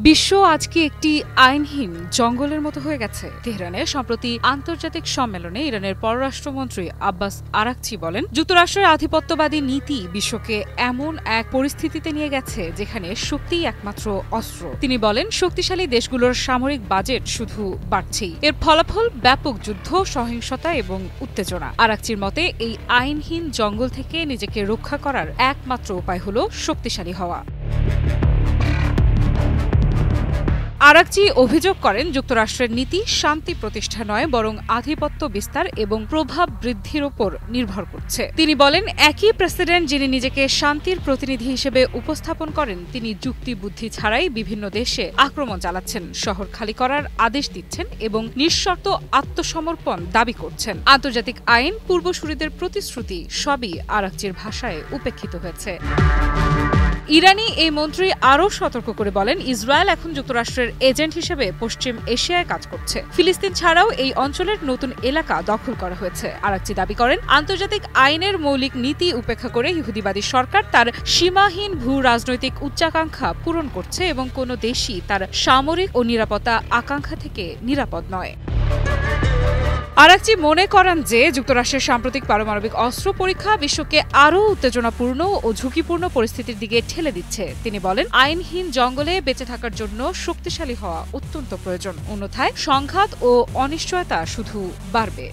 বিশ্ব আজকে একটি আইনহীন জঙ্গলের মতো হয়ে গেছে। তেহরানে সম্প্রতি আন্তর্জাতিক সম্মেলনে ইরানের পররাষ্ট্রমন্ত্রী আব্বাস আরাকচি বলেন, যুক্তরাষ্ট্রের আধিপত্যবাদী নীতি বিশ্বকে এমন এক পরিস্থিতিতে নিয়ে গেছে যেখানে শক্তিই একমাত্র অস্ত্র। তিনি বলেন, শক্তিশালী দেশগুলোর সামরিক বাজেট শুধু বাড়ছেই। এর ফলাফল ব্যাপক যুদ্ধ, সহিংসতা এবং উত্তেজনা। আরাকচির মতে এই আইনহীন জঙ্গল থেকে নিজেকে রক্ষা করার একমাত্র উপায় হল শক্তিশালী হওয়া। আরাকচি অভিযোগ করেন, যুক্তরাষ্ট্রের নীতি শান্তি প্রতিষ্ঠা নয়, বরং আধিপত্য বিস্তার এবং প্রভাব বৃদ্ধির ওপর নির্ভর করছে। তিনি বলেন, একই প্রেসিডেন্ট যিনি নিজেকে শান্তির প্রতিনিধি হিসেবে উপস্থাপন করেন, তিনি যুক্তি বুদ্ধি ছাড়াই বিভিন্ন দেশে আক্রমণ চালাচ্ছেন, শহর খালি করার আদেশ দিচ্ছেন এবং নিঃশর্ত আত্মসমর্পণ দাবি করছেন। আন্তর্জাতিক আইন, পূর্বসূরিদের প্রতিশ্রুতি সবই আরাকচির ভাষায় উপেক্ষিত হয়েছে। ইরানি এই মন্ত্রী আরও সতর্ক করে বলেন, ইসরায়েল এখন যুক্তরাষ্ট্রের এজেন্ট হিসেবে পশ্চিম এশিয়ায় কাজ করছে। ফিলিস্তিন ছাড়াও এই অঞ্চলের নতুন এলাকা দখল করা হয়েছে। আরাকচি দাবি করেন, আন্তর্জাতিক আইনের মৌলিক নীতি উপেক্ষা করে ইহুদিবাদী সরকার তার সীমাহীন ভূ রাজনৈতিক উচ্চাকাঙ্ক্ষা পূরণ করছে এবং কোনো দেশই তার সামরিক ও নিরাপত্তা আকাঙ্ক্ষা থেকে নিরাপদ নয়। আরাকচি মনে করেন যে যুক্তরাষ্ট্রের সাম্প্রতিক পারমাণবিক অস্ত্র পরীক্ষা বিশ্বকে আরও উত্তেজনাপূর্ণ ও ঝুঁকিপূর্ণ পরিস্থিতির দিকে ঠেলে দিচ্ছে। তিনি বলেন, আইনহীন জঙ্গলে বেঁচে থাকার জন্য শক্তিশালী হওয়া অত্যন্ত প্রয়োজন, অন্যথায় সংঘাত ও অনিশ্চয়তা শুধু বাড়বে।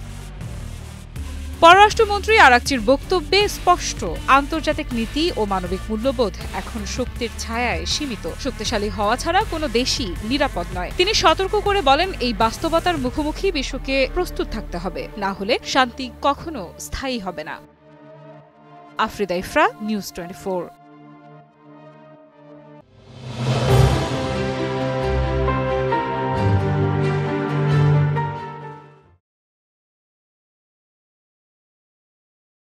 পররাষ্ট্রমন্ত্রী আরাকচির বক্তব্যে স্পষ্ট, আন্তর্জাতিক নীতি ও মানবিক মূল্যবোধ এখন শক্তির ছায়ায় সীমিত। শক্তিশালী হওয়া ছাড়া কোনো দেশই নিরাপদ নয়। তিনি সতর্ক করে বলেন, এই বাস্তবতার মুখোমুখি বিশ্বকে প্রস্তুত থাকতে হবে, না হলে শান্তি কখনো স্থায়ী হবে না। আফরিদা ইফরা, নিউজ 24।